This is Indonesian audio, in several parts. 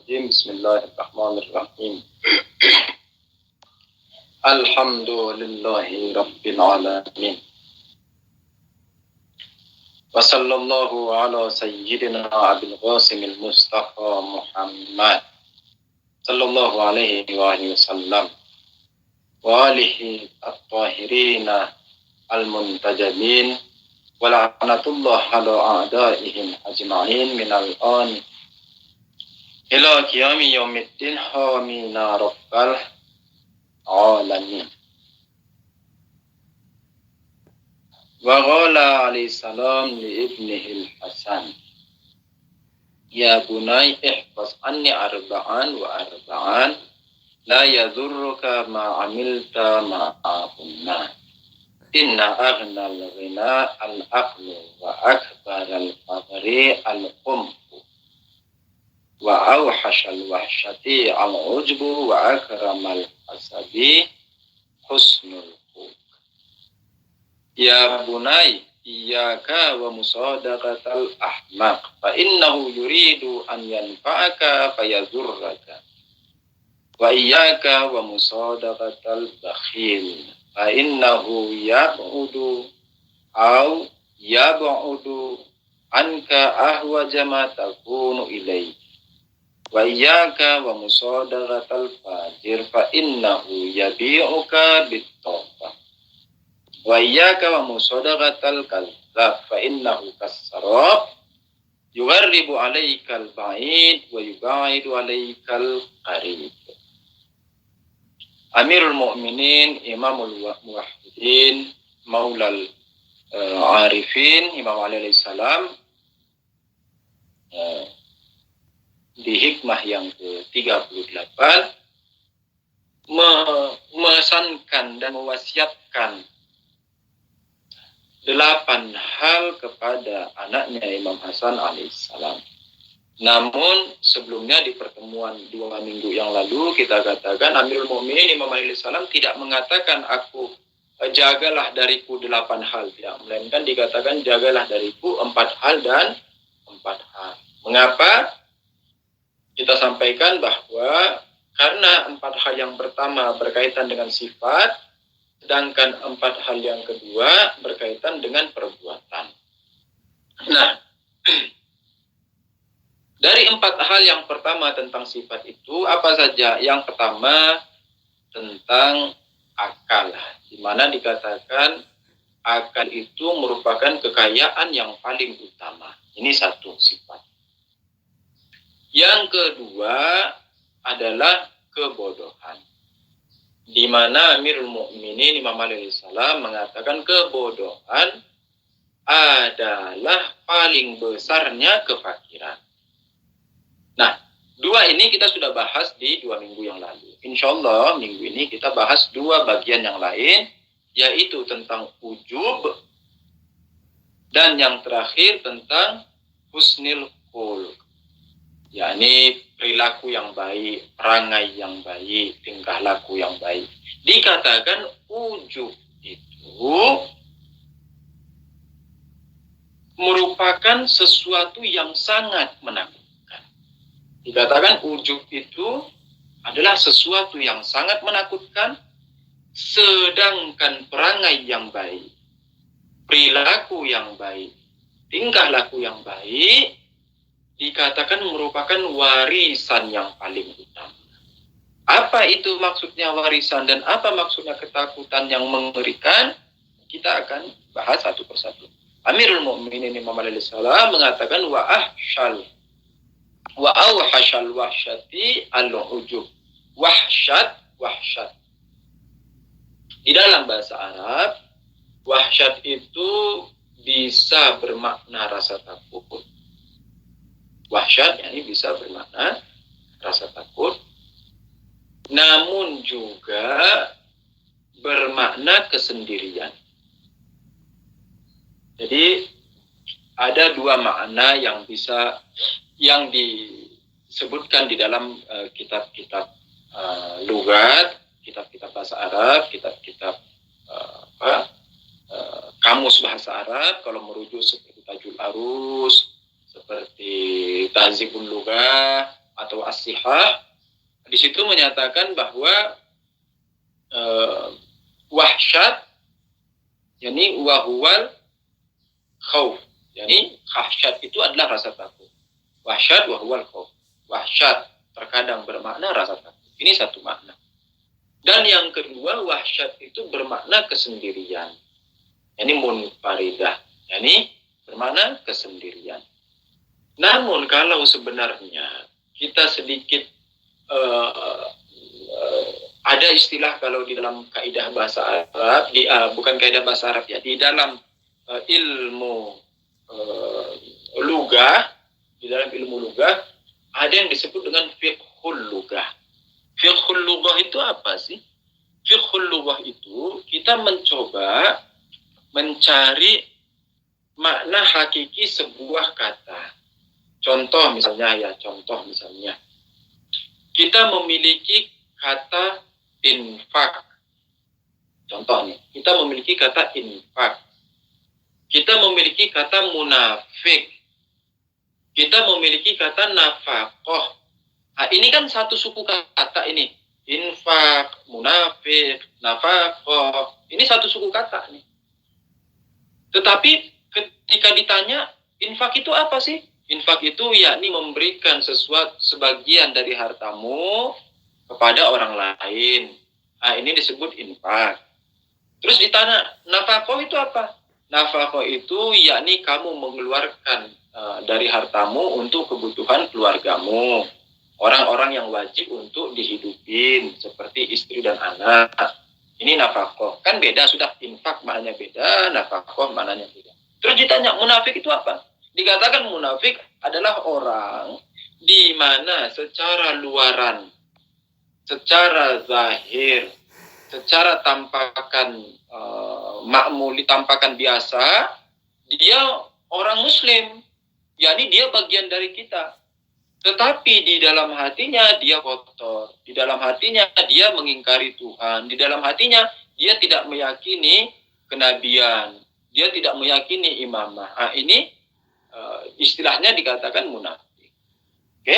Bismillahirrahmanirrahim. Alhamdulillahi rabbil alamin. Wa sallallahu ala sayyidina Abil Qasimil Mustafa Muhammad sallallahu alaihi wa alihi wasallam wa alihi at-tahirina al-muntajabin wa la'natullah ala a'daihim ajma'in minal an ila qiyami yaumiddin hamina rabbal alamin. Wa qala alaihi salam li ibnihi al-Hasan, ya bunai ihfaz anni arba'an wa arba'an la yadhurruka ma amilta ma'ahunna. Inna aghnal ghina al-aqlu wa akbar al-faqri al-qumfu wa awhashal wahshati al-ujbu wa akramal hasabi husnul khuluq. Ya bunai, iyyaka wa musadaqatal ahmaq fa innahu yuridu an yanfa'aka fayadhurraka. Wa iyyaka wa musadaqatal bakhil fa innahu yab'udu anka ahwaja ma takunu ilayhi. Wa iyyaka wa musadaqatal fajir fa innahu yabi'uka bit-tawbah. Wa iyyaka wa musadaqatal kadzdzab fa innahu kas-sarab yugharribu 'alaikal ba'id wa yub'idu 'alaikal qarib. Amirul Mukminin, Imamul Muwahhidin, Maulal Arifin, Imam Ali alaihi salam, di hikmah yang ke-38 memesankan dan mewasiatkan 8 hal kepada anaknya Imam Hasan alaihissalam. Namun sebelumnya di pertemuan 2 minggu yang lalu kita katakan Amirul Mukminin Imam Ali alaihissalam tidak mengatakan aku jagalah dariku 8 hal, tidak, melainkan dikatakan jagalah dariku 4 hal dan 4 hal. Mengapa? Kita sampaikan bahwa karena 4 hal yang pertama berkaitan dengan sifat, sedangkan 4 hal yang kedua berkaitan dengan perbuatan. Nah, dari 4 hal yang pertama tentang sifat itu apa saja? Yang pertama tentang akal, di mana dikatakan akal itu merupakan kekayaan yang paling utama. Ini satu sifat. Yang kedua adalah kebodohan, di mana Amirul Mukminin Imam Ali alaihi salam mengatakan kebodohan adalah paling besarnya kefakiran. Nah, 2 ini kita sudah bahas di 2 minggu yang lalu. Insya Allah minggu ini kita bahas 2 bagian yang lain, yaitu tentang ujub dan yang terakhir tentang husnul khuluq, yakni perilaku yang baik, perangai yang baik, tingkah laku yang baik. Dikatakan ujub itu merupakan sesuatu yang sangat menakutkan. Dikatakan ujub itu adalah sesuatu yang sangat menakutkan, sedangkan perangai yang baik, perilaku yang baik, tingkah laku yang baik dikatakan merupakan warisan yang paling utama. Apa itu maksudnya warisan dan apa maksudnya ketakutan yang mengerikan? Kita akan bahas satu persatu. Amirul Mukminin Imam Ali alaihi salam mengatakan wa awhashal wahsyati al-ujub. Wahsyat. Di dalam bahasa Arab, wahsyat itu bisa bermakna rasa takut. Wahsyat yakni bisa bermakna rasa takut, namun juga bermakna kesendirian. Jadi ada 2 makna yang disebutkan di dalam kitab-kitab lugat, kitab-kitab bahasa Arab, kitab-kitab kamus bahasa Arab. Kalau merujuk seperti Tajul Arus, seperti Tahzibul Lughah atau as-sihah, di situ menyatakan bahwa wahsyat, yakni wahuwal khauf, yakni khahsyat itu adalah rasa takut. Wahsyat wahuwal khauf. Wahsyat terkadang bermakna rasa takut. Ini satu makna. Dan yang kedua, wahsyat itu bermakna kesendirian. Ini munfaridah. Ini bermakna kesendirian. Namun kalau sebenarnya kita sedikit ada istilah kalau di dalam kaidah bahasa Arab, bukan kaidah bahasa Arab ya, di dalam ilmu lugah, di dalam ilmu lugah ada yang disebut dengan fiqhul lugah. Fiqhul lugah itu apa sih? Fiqhul lugah itu kita mencoba mencari makna hakiki sebuah kata. Contoh misalnya, kita memiliki kata infak. Contoh nih, kita memiliki kata infak. Kita memiliki kata munafik. Kita memiliki kata nafaqah. Nah, ini kan satu suku kata ini. Infak, munafik, nafaqah. Ini satu suku kata nih. Tetapi ketika ditanya, infak itu apa sih? Infak itu yakni memberikan sebagian dari hartamu kepada orang lain. Nah, ini disebut infak. Terus ditanya, nafaqah itu apa? Nafaqah itu yakni kamu mengeluarkan dari hartamu untuk kebutuhan keluargamu. Orang-orang yang wajib untuk dihidupin, seperti istri dan anak. Ini nafaqah. Kan beda, sudah infak maknanya beda, nafaqah maknanya beda. Terus ditanya, munafik itu apa? Dikatakan munafik adalah orang di mana secara luaran, secara zahir, secara tampakan makmuli, tampakan biasa, dia orang Muslim, yakni dia bagian dari kita. Tetapi di dalam hatinya dia kotor, di dalam hatinya dia mengingkari Tuhan, di dalam hatinya dia tidak meyakini kenabian, dia tidak meyakini imamah. Nah, ini istilahnya dikatakan munafik. Oke?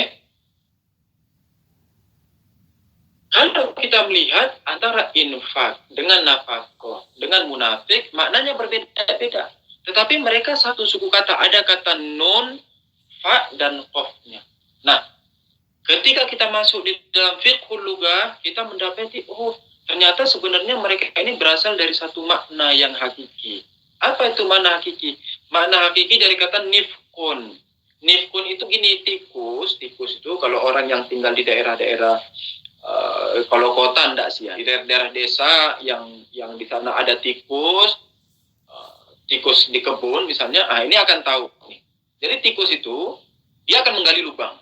Kalau kita melihat antara infak dengan nafaqah dengan munafik, maknanya berbeda-beda. Tetapi mereka satu suku kata, ada kata nun, fa, dan qafnya. Nah, ketika kita masuk di dalam fiqhul lugah, kita mendapati, oh, ternyata sebenarnya mereka ini berasal dari satu makna yang hakiki. Apa itu makna hakiki? Makna hakiki dari kata nifkun. Nifkun itu gini, tikus. Tikus itu kalau orang yang tinggal di daerah-daerah, kalau kota enggak sih ya, di daerah desa yang di sana ada tikus, tikus di kebun misalnya, ini akan tahu. Jadi tikus itu, dia akan menggali lubang.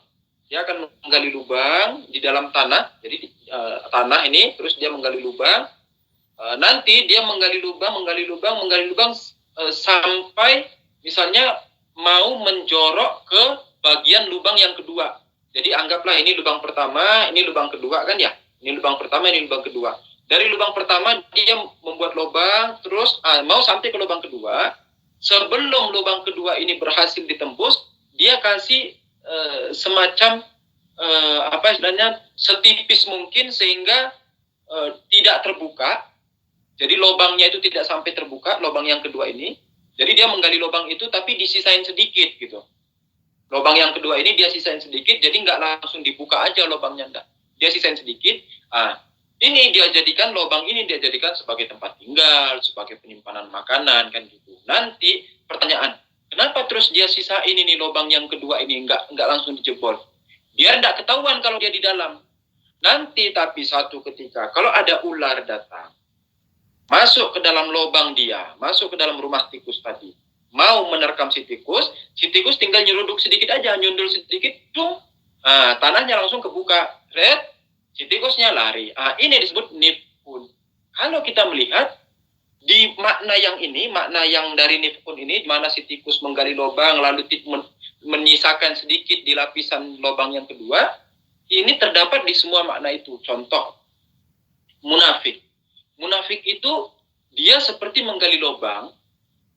Dia akan menggali lubang di dalam tanah. Jadi tanah ini, terus dia menggali lubang. Nanti dia menggali lubang sampai misalnya mau menjorok ke bagian lubang yang kedua. Jadi anggaplah ini lubang pertama, ini lubang kedua kan ya. Ini lubang pertama, ini lubang kedua. Dari lubang pertama dia membuat lubang, terus mau sampai ke lubang kedua. Sebelum lubang kedua ini berhasil ditembus, dia kasih semacam setipis mungkin sehingga tidak terbuka. Jadi lubangnya itu tidak sampai terbuka, lubang yang kedua ini. Jadi dia menggali lubang itu tapi disisain sedikit gitu. Lubang yang kedua ini dia sisain sedikit, jadi nggak langsung dibuka aja lubangnya, enggak. Dia sisain sedikit. Ini dia jadikan lubang ini dia jadikan sebagai tempat tinggal, sebagai penyimpanan makanan kan gitu. Nanti pertanyaan, kenapa terus dia sisain ini lubang yang kedua ini nggak langsung dijebol? Biar nggak ketahuan kalau dia di dalam. Nanti tapi satu ketika kalau ada ular datang, masuk ke dalam lubang dia, masuk ke dalam rumah tikus tadi, mau menerkam si tikus tinggal nyeruduk sedikit aja, nyundul sedikit, tanahnya langsung kebuka, si tikusnya lari. Ini disebut nifkun. Kalau kita melihat di makna yang ini, makna yang dari nifkun ini, di mana si tikus menggali lubang lalu menyisakan sedikit di lapisan lubang yang kedua, ini terdapat di semua makna itu. Contoh, munafik. Munafik itu dia seperti menggali lubang,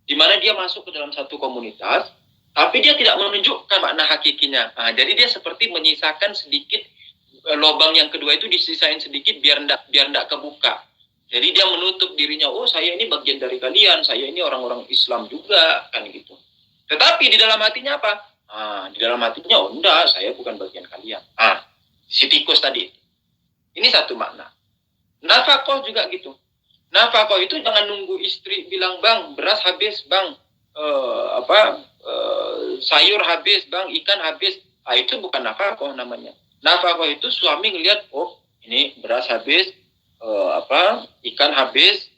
di mana dia masuk ke dalam satu komunitas, Tapi dia tidak menunjukkan makna hakikinya. Jadi dia seperti menyisakan sedikit, lubang yang kedua itu disisain sedikit biar ndak kebuka. Jadi dia menutup dirinya, oh saya ini bagian dari kalian, saya ini orang-orang Islam juga, kan gitu. Tetapi di dalam hatinya apa? Di dalam hatinya, oh enggak, saya bukan bagian kalian. Si tikus tadi. Ini satu makna. Nafkah juga gitu. Nafkah itu jangan nunggu istri bilang, bang, beras habis, bang, sayur habis, bang, ikan habis. Itu bukan nafkah namanya. Nafkah itu suami ngelihat, oh ini beras habis, ikan habis,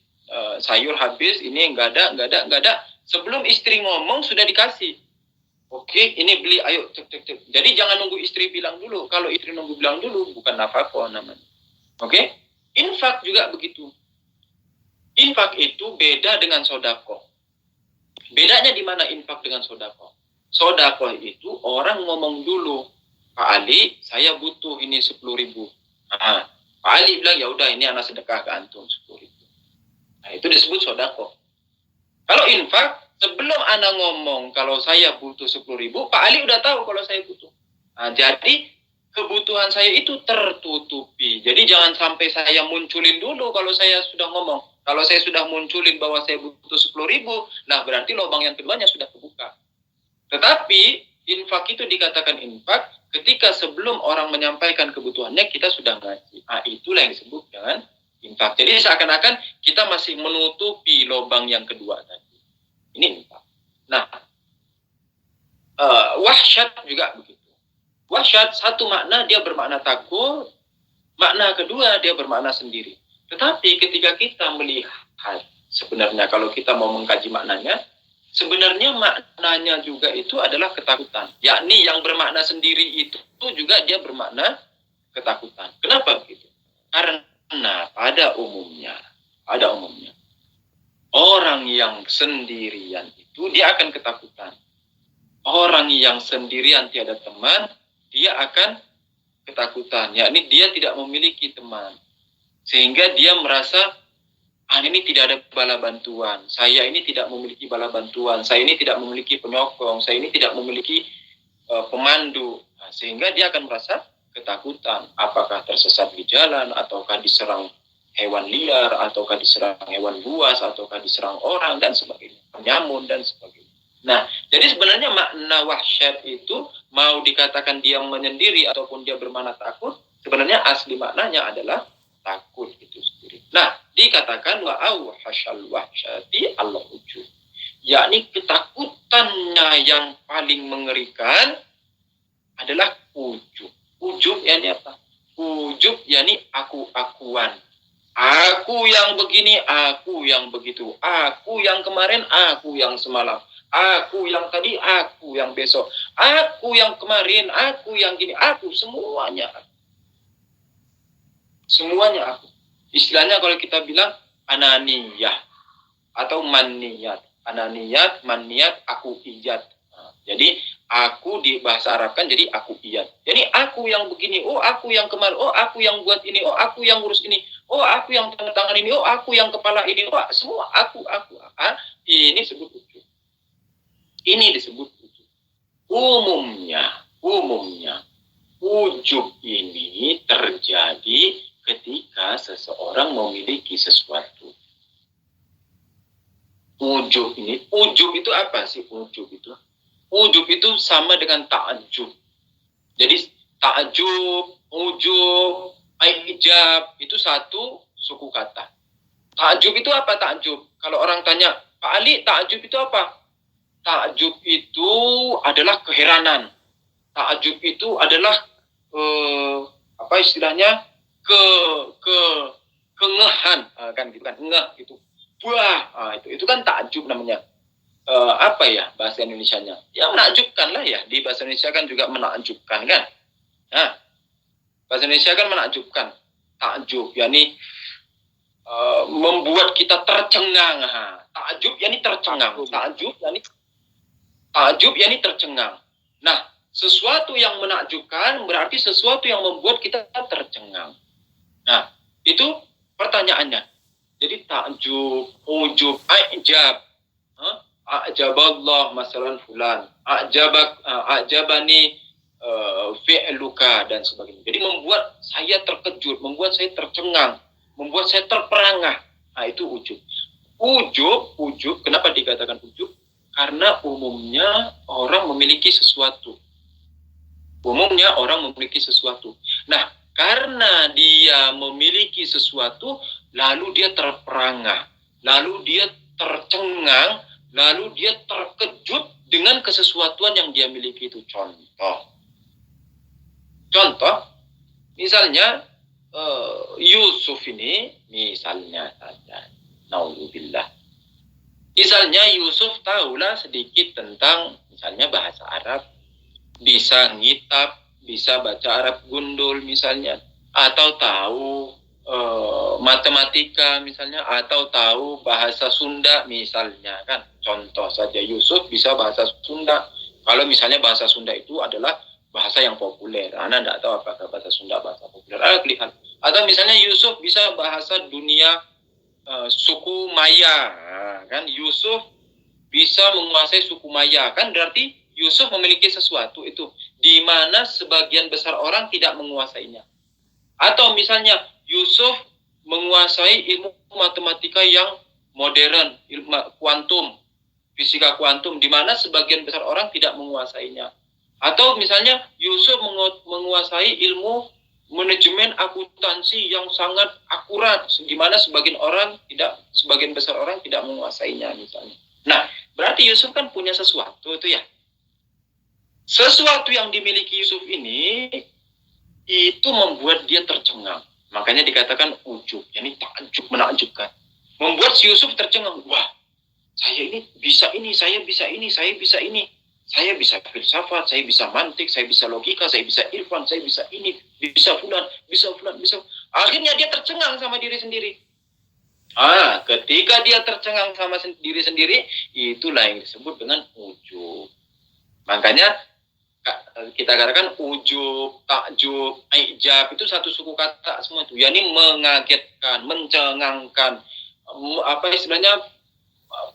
sayur habis, ini enggak ada. Sebelum istri ngomong sudah dikasih. Oke, ini beli, ayo cek. Jadi jangan nunggu istri bilang dulu. Kalau istri nunggu bilang dulu, bukan nafkah namanya. Oke? Infak juga begitu. Infak itu beda dengan sodako. Bedanya di mana infak dengan sodako? Sodako itu orang ngomong dulu, Pak Ali, saya butuh ini 10.000. Pak Ali bilang, ya udah ini anak sedekah ke antum 10.000. Itu disebut sodako. Kalau infak, sebelum anak ngomong kalau saya butuh 10.000, Pak Ali udah tahu kalau saya butuh. Jadi kebutuhan saya itu tertutupi. Jadi jangan sampai saya munculin dulu kalau saya sudah ngomong. Kalau saya sudah munculin bahwa saya butuh 10.000, nah berarti lubang yang keduanya sudah kebuka. Tetapi infak itu dikatakan infak ketika sebelum orang menyampaikan kebutuhannya kita sudah ngasih. Itulah yang disebut dengan infak. Jadi seakan-akan kita masih menutupi lubang yang kedua tadi. Ini infak. Nah, wahsyat juga begitu. Wahsyat satu makna dia bermakna takut, makna kedua dia bermakna sendiri. Tetapi ketika kita melihat sebenarnya kalau kita mau mengkaji maknanya, sebenarnya maknanya juga itu adalah ketakutan. Yakni yang bermakna sendiri itu juga dia bermakna ketakutan. Kenapa begitu? Karena pada umumnya orang yang sendirian itu dia akan ketakutan. Orang yang sendirian tiada teman, dia akan ketakutan. Yakni dia tidak memiliki teman. Sehingga dia merasa, ini tidak ada bala bantuan. Saya ini tidak memiliki bala bantuan. Saya ini tidak memiliki penyokong. Saya ini tidak memiliki pemandu. Sehingga dia akan merasa ketakutan. Apakah tersesat di jalan, ataukah diserang hewan liar, ataukah diserang hewan buas, ataukah diserang orang, dan sebagainya. Penyamun, dan sebagainya. Nah, jadi sebenarnya makna wahsyat itu mau dikatakan dia menyendiri ataupun dia bermakna takut, sebenarnya asli maknanya adalah takut itu sendiri. Nah, dikatakan wa auhashal wahsyati al-ujub. Yakni ketakutannya yang paling mengerikan adalah ujub. Ujub yakni apa? Ujub yakni aku-akuan. Aku yang begini, aku yang begitu. Aku yang kemarin, aku yang semalam. Aku yang tadi, aku yang besok. Aku yang kemarin, aku yang gini. Aku semuanya. Semuanya aku. Istilahnya kalau kita bilang ananiyah atau maniyat. Ananiyat, maniyat, aku iyat. Jadi aku di bahasa Arab kan jadi aku iyat. Jadi aku yang begini, oh aku yang kemarin, oh aku yang buat ini, oh aku yang ngurus ini, oh aku yang tanda tangan ini, oh aku yang kepala ini, oh semua aku. Ini disebut ujub. Ini disebut ujub. Umumnya ujub ini terjadi ketika seseorang memiliki sesuatu. Ujub itu apa sih ujub itu? Ujub itu sama dengan ta'ajub. Jadi ta'ajub, ujub, ijab itu satu suku kata. Ta'ajub itu apa ta'ajub? Kalau orang tanya, Pak Ali, ta'ajub itu apa? Ta'ajub itu adalah keheranan. Ta'ajub itu adalah apa istilahnya? Kengehan, kan gitu kan, ngeh gitu. Wah, itu kan ta'ajub namanya. Apa ya bahasa Indonesianya? Ya menakjubkan lah ya. Di bahasa Indonesia kan juga menakjubkan kan. Nah, bahasa Indonesia kan menakjubkan. Ta'ajub, yakni membuat kita tercengang. Ta'ajub yakni tercengang. Ta'ajub yakni tercengang. Nah, sesuatu yang menakjubkan berarti sesuatu yang membuat kita tercengang. Nah, itu pertanyaannya. Jadi ta'ajub, ujub, ijab. Ajaballah masalan fulan, ajabani fi'luka dan sebagainya. Jadi membuat saya terkejut, membuat saya tercengang, membuat saya terperangah. Nah, itu ujub. Ujub, kenapa dikatakan ujub? Karena umumnya orang memiliki sesuatu. Nah, karena dia memiliki sesuatu, lalu dia terperangah, lalu dia tercengang, lalu dia terkejut dengan kesesuatuan yang dia miliki itu. Contoh, misalnya Yusuf ini, misalnya saja, naudzubillah. Misalnya Yusuf tahulah sedikit tentang misalnya bahasa Arab, bisa ngitab, bisa baca Arab gundul misalnya, atau tahu matematika misalnya, atau tahu bahasa Sunda misalnya kan. Contoh saja Yusuf bisa bahasa Sunda. Kalau misalnya bahasa Sunda itu adalah bahasa yang populer, Anda tidak tahu apakah bahasa Sunda bahasa populer. Lihat. Atau misalnya Yusuf bisa bahasa dunia suku Maya, kan Yusuf bisa menguasai suku Maya, kan berarti Yusuf memiliki sesuatu itu di mana sebagian besar orang tidak menguasainya. Atau misalnya Yusuf menguasai ilmu matematika yang modern, ilmu kuantum, fisika kuantum, di mana sebagian besar orang tidak menguasainya. Atau misalnya Yusuf menguasai ilmu manajemen akuntansi yang sangat akurat, di mana sebagian besar orang tidak menguasainya misalnya. Nah, berarti Yusuf kan punya sesuatu itu ya. Sesuatu yang dimiliki Yusuf ini itu membuat dia tercengang. Makanya dikatakan ujub, yakni takjub, menakjubkan. Membuat si Yusuf tercengang. Wah, saya ini bisa ini, saya bisa ini, saya bisa ini. Saya bisa filsafat, saya bisa mantik, saya bisa logika, saya bisa irfan, saya bisa ini, bisa fulan. Akhirnya dia tercengang sama diri sendiri. Ketika dia tercengang sama diri sendiri, itulah yang disebut dengan ujub. Makanya kita katakan ujub, takjub, ijab itu satu suku kata semua itu. Yani mengagetkan, mencengangkan, apa istilahnya,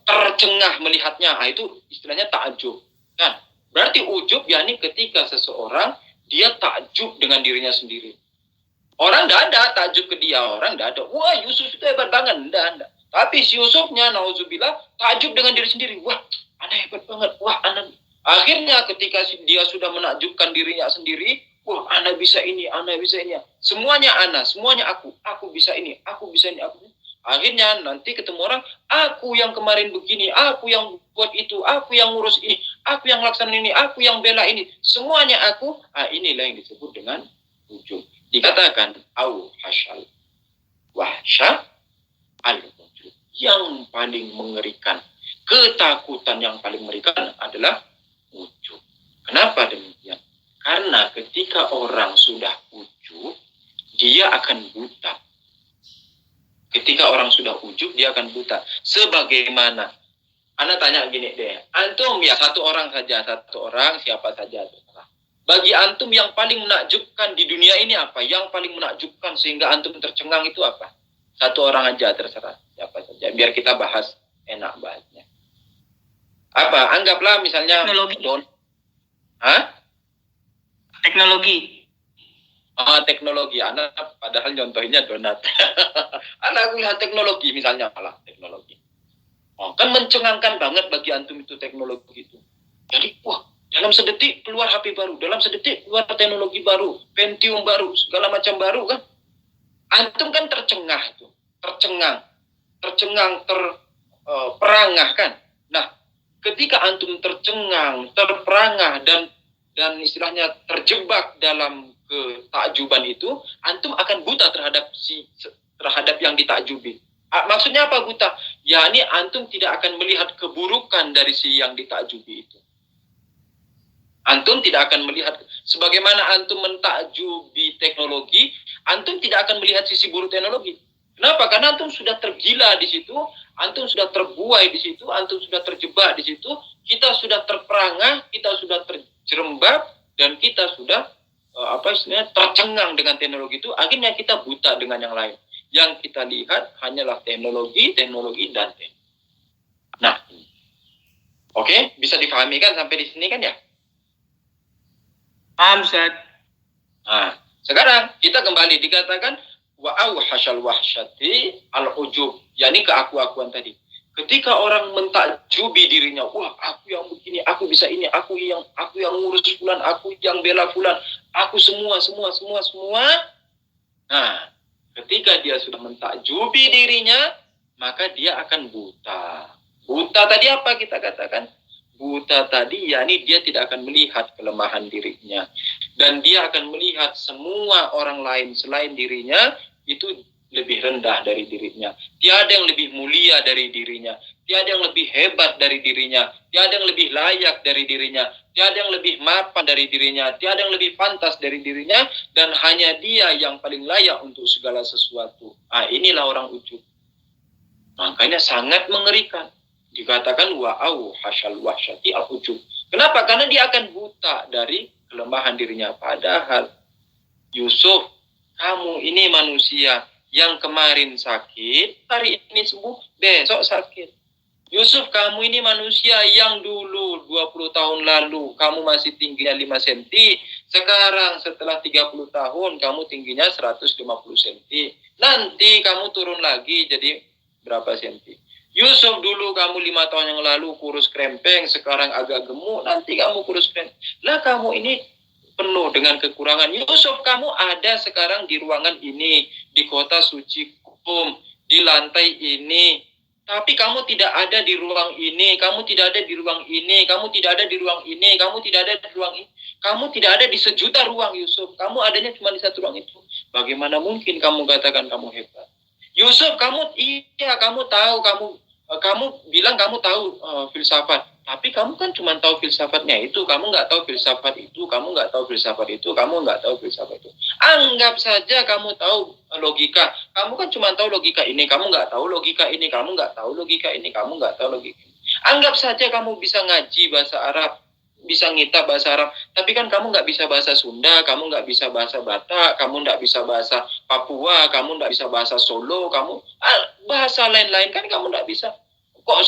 tercengah melihatnya. Itu istilahnya takjub. Kan? Berarti ujub yakni ketika seseorang dia takjub dengan dirinya sendiri. Orang tidak ada takjub ke dia, orang tidak ada. Wah, Yusuf itu hebat banget, tidak. Tapi si Yusufnya, nauzubillah, takjub dengan diri sendiri. Wah, anak hebat banget. Wah, anak. Akhirnya ketika dia sudah menakjubkan dirinya sendiri, wah, anak bisa ini, anak bisa ini. Semuanya anak, semuanya aku bisa ini, aku bisa ini, aku. Akhirnya nanti ketemu orang, aku yang kemarin begini, aku yang buat itu, aku yang ngurus ini, aku yang laksanain ini, aku yang bela ini, semuanya aku. Inilah yang disebut dengan ujub. Dikatakan au hasyal wahsya al-ujub. Yang paling mengerikan, ketakutan yang paling mengerikan adalah ujub. Kenapa demikian? Karena ketika orang sudah ujub, dia akan buta. Ketika orang sudah ujub, dia akan buta. Sebagaimana, Anda tanya gini deh, antum ya satu orang, siapa saja terserah. Bagi antum yang paling menakjubkan di dunia ini apa? Yang paling menakjubkan sehingga antum tercengang itu apa? Satu orang aja terserah, siapa saja. Biar kita bahas, enak bahasnya. Apa? Anggaplah misalnya teknologi. Teknologi. Teknologi. Anak padahal contohnya donat. Anak lihat teknologi misalnya, teknologi. Kan mencengangkan banget bagi antum itu teknologi itu. Jadi, wah, dalam sedetik keluar HP baru, dalam sedetik keluar teknologi baru, Pentium baru, segala macam baru kan. Antum kan tercengang itu, tercengang, terperangah kan. Nah, ketika antum tercengang, terperangah dan istilahnya terjebak dalam ketakjuban itu, antum akan buta terhadap yang ditakjubi. Maksudnya apa buta? Yakni antum tidak akan melihat keburukan dari si yang ditakjubi itu. Antum tidak akan melihat, sebagaimana antum mentakjubi teknologi, antum tidak akan melihat sisi buruk teknologi. Kenapa? Karena antum sudah tergila di situ, antum sudah terbuai di situ, antum sudah terjebak di situ, kita sudah terperangah, kita sudah terjerembab, dan kita sudah tercengang dengan teknologi itu. Akhirnya kita buta dengan yang lain. Yang kita lihat hanyalah teknologi dan teknologi. Nah, Oke, bisa dipahami kan sampai di sini kan ya? Paham, Ustaz. Nah, sekarang kita kembali dikatakan wa'au hasyal wahsyati al-ujub, yakni keaku-akuan tadi. Ketika orang mentakjubi dirinya, wah aku yang begini, aku bisa ini, aku yang ngurus fulan, aku yang bela fulan, aku semua. Nah, ketika dia sudah mentakjubi dirinya, maka dia akan buta. Buta tadi apa kita katakan? Buta tadi yakni dia tidak akan melihat kelemahan dirinya. Dan dia akan melihat semua orang lain selain dirinya itu lebih rendah dari dirinya. Tiada yang lebih mulia dari dirinya. Tiada yang lebih hebat dari dirinya. Tiada yang lebih layak dari dirinya. Tiada yang lebih mapan dari dirinya. Tiada yang lebih pantas dari dirinya. Dan hanya dia yang paling layak untuk segala sesuatu. Inilah orang ujub. Makanya sangat mengerikan. Dikatakan wa'au hasyal wahsyati al-ujub. Kenapa? Karena dia akan buta dari kelemahan dirinya. Padahal Yusuf, kamu ini manusia yang kemarin sakit, hari ini sembuh, besok sakit. Yusuf, kamu ini manusia yang dulu 20 tahun lalu kamu masih tingginya 5 cm, sekarang setelah 30 tahun kamu tingginya 150 cm. Nanti kamu turun lagi jadi berapa cm? Yusuf, dulu kamu 5 tahun yang lalu kurus krempeng, sekarang agak gemuk, nanti kamu kurus krempeng. Lah kamu ini penuh dengan kekurangan. Yusuf, kamu ada sekarang di ruangan ini, di kota suci Qum, di lantai ini. Tapi kamu tidak ada di ruang ini, kamu tidak ada di ruang ini, kamu tidak ada di ruang ini, kamu tidak ada di ruang ini. Kamu tidak ada di sejuta ruang, Yusuf. Kamu adanya cuma di satu ruang itu. Bagaimana mungkin kamu katakan kamu hebat? Yusuf, kamu tahu, kamu bilang kamu tahu filsafat. Tapi kamu kan cuma tahu filsafatnya itu, kamu nggak tahu filsafat itu, kamu nggak tahu filsafat itu, kamu nggak tahu filsafat itu. Anggap saja kamu tahu logika, kamu kan cuma tahu logika ini, kamu nggak tahu logika ini, kamu nggak tahu logika ini, kamu nggak tahu logika ini. Anggap saja kamu bisa ngaji bahasa Arab, bisa ngitab bahasa Arab, tapi kan kamu nggak bisa bahasa Sunda, kamu nggak bisa bahasa Batak, kamu nggak bisa bahasa Papua, kamu nggak bisa bahasa Solo, kamu bahasa lain-lain kan kamu nggak bisa. Kok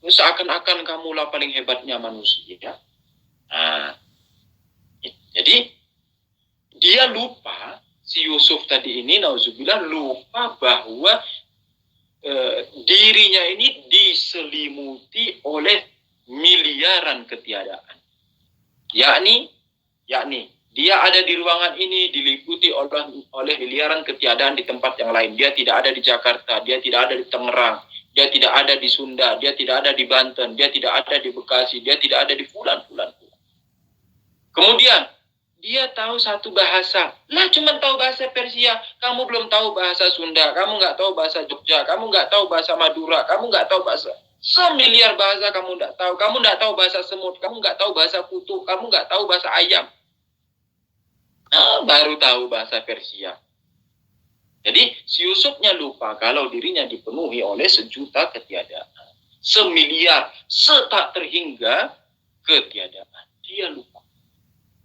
seakan-akan kamulah paling hebatnya manusia. Nah, jadi dia lupa, si Yusuf tadi ini, nauzubillah, lupa bahwa dirinya ini diselimuti oleh miliaran ketiadaan. Yakni dia ada di ruangan ini diliputi oleh miliaran ketiadaan di tempat yang lain. Dia tidak ada di Jakarta, dia tidak ada di Tangerang, dia tidak ada di Sunda, dia tidak ada di Banten, dia tidak ada di Bekasi, dia tidak ada di fulan. Kemudian dia tahu satu bahasa. Lah cuma tahu bahasa Persia, kamu belum tahu bahasa Sunda, kamu nggak tahu bahasa Jogja, kamu nggak tahu bahasa Madura, kamu nggak tahu bahasa semiliar bahasa kamu nggak tahu bahasa semut, kamu nggak tahu bahasa kutu, kamu nggak tahu bahasa ayam. Baru tahu bahasa Persia. Jadi si Yusufnya lupa kalau dirinya dipenuhi oleh sejuta ketiadaan, semiliar, setak terhingga ketiadaan. Dia lupa.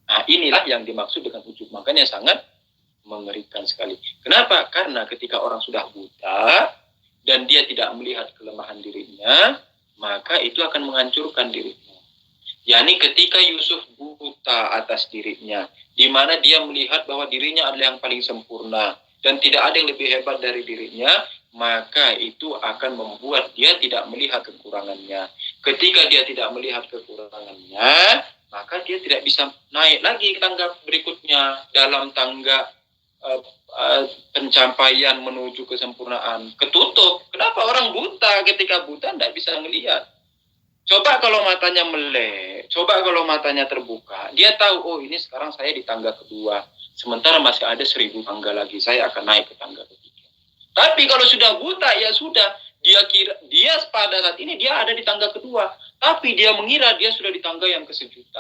Nah, inilah yang dimaksud dengan ujub. Makanya sangat mengerikan sekali. Kenapa? Karena ketika orang sudah buta dan dia tidak melihat kelemahan dirinya, maka itu akan menghancurkan dirinya. yakni ketika Yusuf buta atas dirinya, di mana dia melihat bahwa dirinya adalah yang paling sempurna dan tidak ada yang lebih hebat dari dirinya, maka itu akan membuat dia tidak melihat kekurangannya. Ketika dia tidak melihat kekurangannya, maka dia tidak bisa naik lagi ke tangga berikutnya dalam tangga pencapaian menuju kesempurnaan. Ketutup. Kenapa orang buta? Ketika buta tidak bisa melihat. Coba kalau matanya melek, coba kalau matanya terbuka, dia tahu, oh ini sekarang saya di tangga kedua, sementara masih ada 1000 tangga lagi, saya akan naik ke tangga ketiga. Tapi kalau sudah buta, ya sudah, dia pada saat ini dia ada di tangga kedua, tapi dia mengira dia sudah di tangga yang ke-1.000.000.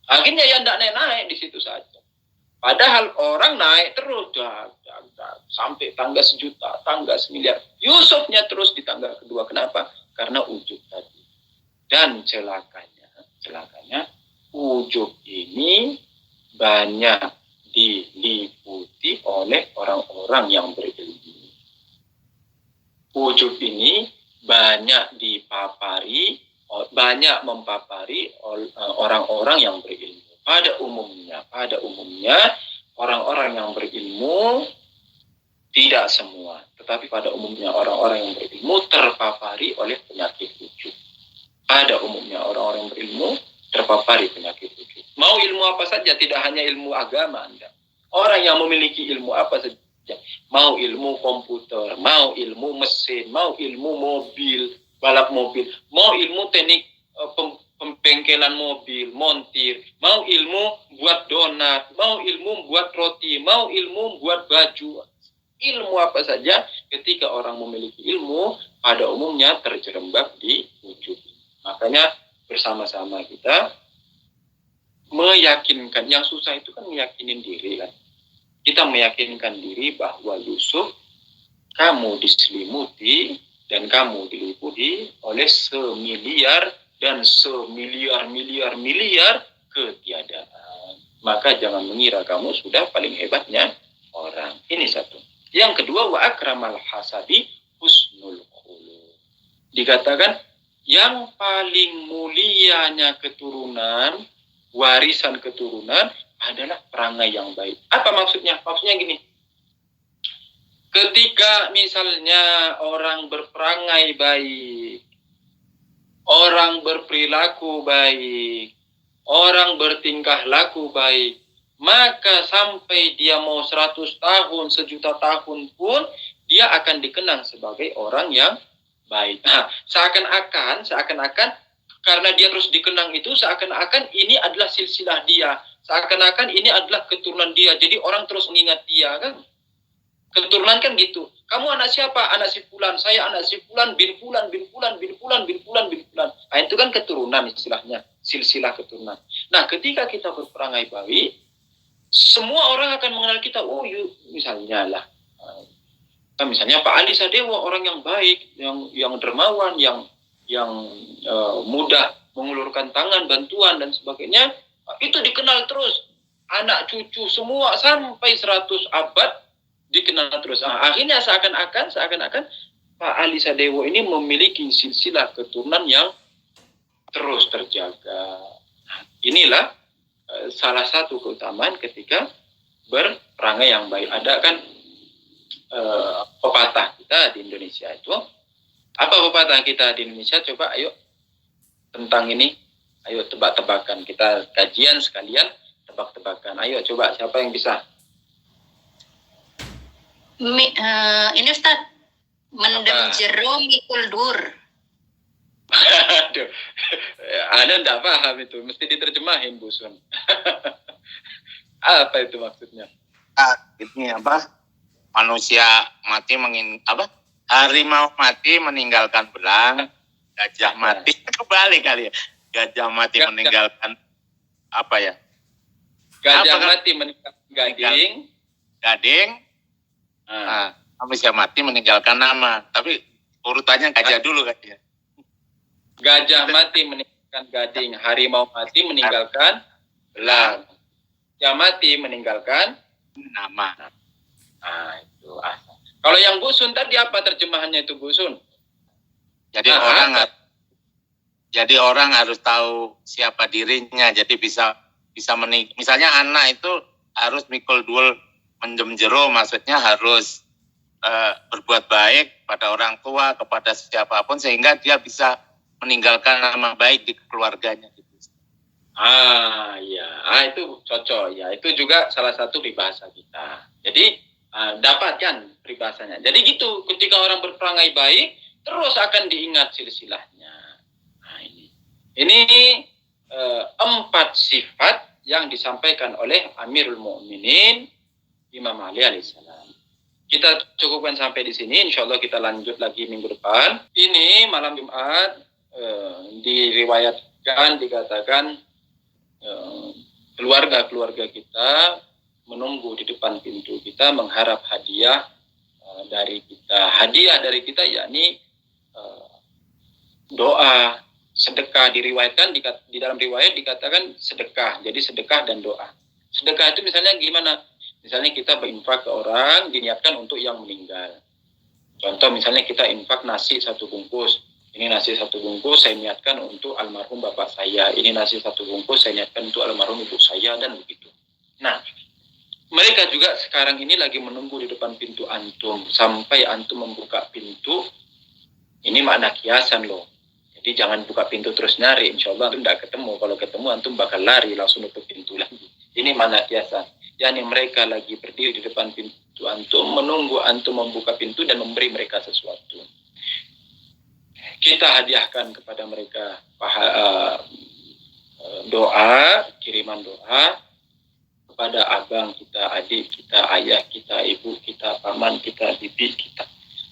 Akhirnya yang tidak naik di situ saja. Padahal orang naik terus, sampai tangga 1.000.000, tangga 1.000.000. Yusufnya terus di tangga kedua. Kenapa? Karena ujub tadi. Dan celakanya ujub ini banyak diliputi oleh orang-orang yang berilmu. Ujub ini banyak mempapari orang-orang yang berilmu. Pada umumnya orang-orang yang berilmu, tidak semua, tetapi pada umumnya orang-orang yang berilmu terpapari oleh penyakit wujud. Pada umumnya orang-orang yang berilmu terpapari penyakit wujud. Mau ilmu apa saja, tidak hanya ilmu agama Anda. Orang yang memiliki ilmu apa saja, mau ilmu komputer, mau ilmu mesin, mau ilmu mobil, balap mobil, mau ilmu teknik pembengkelan mobil, montir, mau ilmu buat donat, mau ilmu buat roti, mau ilmu buat baju. Ilmu apa saja, ketika orang memiliki ilmu, pada umumnya terjerembab di wujud. Makanya bersama-sama kita meyakinkan, yang susah itu kan meyakinin diri kan. Kita meyakinkan diri bahwa Yusuf, kamu diselimuti dan kamu diliputi oleh semiliar dan semiliar-miliar ketiadaan. Maka jangan mengira kamu sudah paling hebatnya orang. Ini satu. Yang kedua, wa akramal hasabi husnul khuluq. Dikatakan yang paling mulianya keturunan, warisan keturunan adalah perangai yang baik. Apa maksudnya? Maksudnya gini. Ketika misalnya orang berperangai baik, orang berperilaku baik, orang bertingkah laku baik, maka sampai dia mau 100 tahun, 1.000.000 tahun pun, dia akan dikenang sebagai orang yang baik. Nah, seakan-akan karena dia terus dikenang itu, seakan-akan ini adalah silsilah dia. Seakan-akan ini adalah keturunan dia. Jadi orang terus mengingat dia kan. Keturunan kan gitu. Kamu anak siapa? Anak si fulan. Saya anak si fulan bin fulan bin fulan bin fulan bin fulan bin fulan. Nah, itu kan keturunan istilahnya, silsilah keturunan. Nah, ketika kita berperangai baik, semua orang akan mengenal kita. Oh, misalnya lah. Misalnya Pak Ali Sadewo, orang yang baik, yang dermawan, yang mudah mengulurkan tangan, bantuan dan sebagainya. Itu dikenal terus. Anak cucu semua sampai 100 abad dikenal terus. Nah, akhirnya seakan-akan Pak Ali Sadewo ini memiliki silsilah keturunan yang terus terjaga. Inilah salah satu keutamaan ketika berperangai yang baik. Ada kan pepatah kita di Indonesia itu. Apa pepatah kita di Indonesia? Coba ayo tentang ini. Ayo tebak-tebakan. Kita kajian sekalian tebak-tebakan. Ayo coba siapa yang bisa? Ini Ustaz, mendem jero mikul dur. Aduh, Anda tidak paham itu, mesti diterjemahin Bu Sun. Apa itu maksudnya? Ini apa? Manusia mati harimau mati meninggalkan belang, gajah mati kembali kali ya. Gajah mati meninggalkan apa ya? Gajah mati meninggalkan gading. Manusia mati meninggalkan nama. Tapi urutannya gajah dulu kan ya. Gajah mati meninggalkan gading, harimau mati meninggalkan belang. Gajah mati meninggalkan nama. Nah, itu asal. Kalau yang Bu Sun tadi apa terjemahannya itu Bu Sun? Jadi orang harus tahu siapa dirinya. Jadi bisa misalnya anak itu harus mikul dul mendem jero, maksudnya harus berbuat baik pada orang tua, kepada siapapun, sehingga dia bisa meninggalkan nama baik di keluarganya. Itu cocok ya. Itu juga salah satu peribahasa kita. Jadi dapatkan peribahasanya. Jadi gitu, ketika orang berperangai baik, terus akan diingat silsilahnya. Nah, ini 4 sifat yang disampaikan oleh Amirul Mukminin Imam Ali alaihissalam. Kita cukupkan sampai di sini. Insya Allah kita lanjut lagi minggu depan. Ini malam Jumat diriwayatkan, dikatakan keluarga-keluarga kita menunggu di depan pintu kita mengharap hadiah dari kita. Hadiah dari kita yakni doa, sedekah. Diriwayatkan di dalam riwayat dikatakan sedekah. Jadi sedekah dan doa. Sedekah itu misalnya gimana? Misalnya kita berinfak ke orang, diniatkan untuk yang meninggal. Contoh misalnya kita infak nasi 1 bungkus. Ini nasi 1 bungkus saya niatkan untuk almarhum bapak saya. Ini nasi 1 bungkus saya niatkan untuk almarhum ibu saya, dan begitu. Nah, mereka juga sekarang ini lagi menunggu di depan pintu antum. Sampai antum membuka pintu, ini makna kiasan loh. Jadi jangan buka pintu terus nyari. Insya Allah antum tidak ketemu. Kalau ketemu antum bakal lari, langsung tutup pintu lagi. Ini makna kiasan. Yani mereka lagi berdiri di depan pintu antum, menunggu antum membuka pintu dan memberi mereka sesuatu. Kita hadiahkan kepada mereka doa, kiriman doa kepada abang kita, adik kita, ayah kita, ibu kita, paman kita, bibi kita,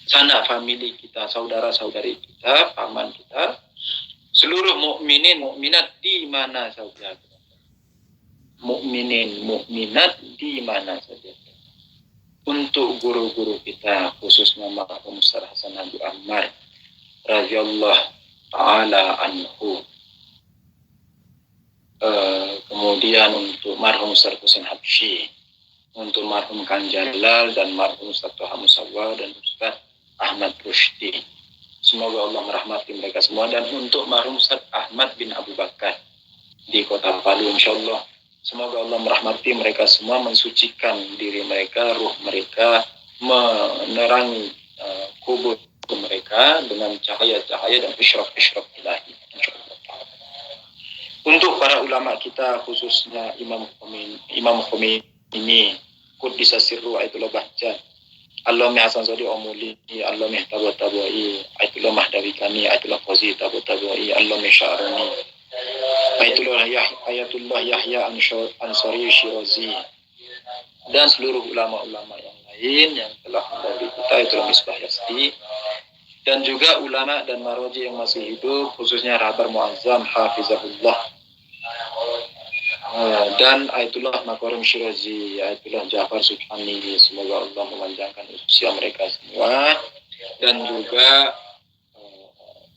sanak famili kita, saudara-saudari kita, paman kita, seluruh mukminin, mukminat di mana saja. Mukminin, mukminat di mana saja. Untuk guru-guru kita, khususnya Marhum Ustaz Hasan Abu Ammar radhiyallahu ta'ala anhu. Kemudian untuk marhum Ustaz Husain Habsyi, untuk marhum Kang Jalal dan marhum Ustaz Toha Musawwa dan Ustaz Ahmad Rushdi. Semoga Allah merahmati mereka semua. Dan untuk marhum Ustaz Ahmad bin Abu Bakar di Kota Palu, insyaallah semoga Allah merahmati mereka semua, mensucikan diri mereka, ruh mereka, menerangi kubur mereka dengan cahaya-cahaya dan isyraq-isyraq ilahi. Untuk para ulama kita, khususnya Imam Khomeini, Quddisa Sirruhu Ayatullah Bahjah, Allami Hasan Sodi Omuli, Allami Tabatabai, Ayatullah Mahdawikani, Ayatullah Qazi Tabatabai, Allami Sya'rani, Ayatullah Yahya Ansari Shirazi, dan seluruh ulama-ulama yang lain yang telah mendahului kita, Ayatullah Misbah Yazdi, dan juga ulama dan maroji yang masih hidup, khususnya Rabar Muazzam Hafizahullah, dan Ayatullah Makarim Shirazi, Ayatullah Ja'far Subhani. Semoga Allah memanjangkan usia mereka semua. Dan juga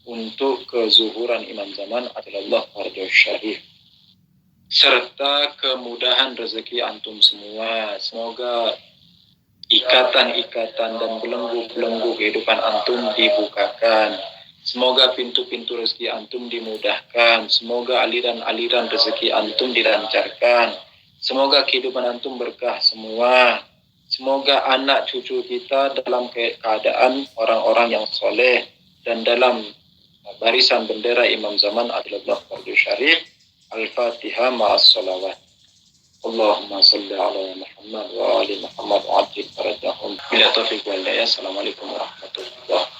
untuk kezuhuran Imam Zaman Adilullah Fardhu Syarif, serta kemudahan rezeki antum semua. Semoga ikatan-ikatan dan belenggu-belenggu kehidupan antum dibukakan. Semoga pintu-pintu rezeki antum dimudahkan. Semoga aliran-aliran rezeki antum dilancarkan. Semoga kehidupan antum berkah semua. Semoga anak cucu kita dalam keadaan orang-orang yang soleh dan dalam barisan bendera Imam Zaman Adilullah Fardhu Syarif. Al-Fatihah ma'as salawat. Allahumma salli ala Muhammad wa ali Muhammad wa ajil farajahum. Bila taufiq wal hidayah. Assalamualaikum warahmatullahi wabarakatuh.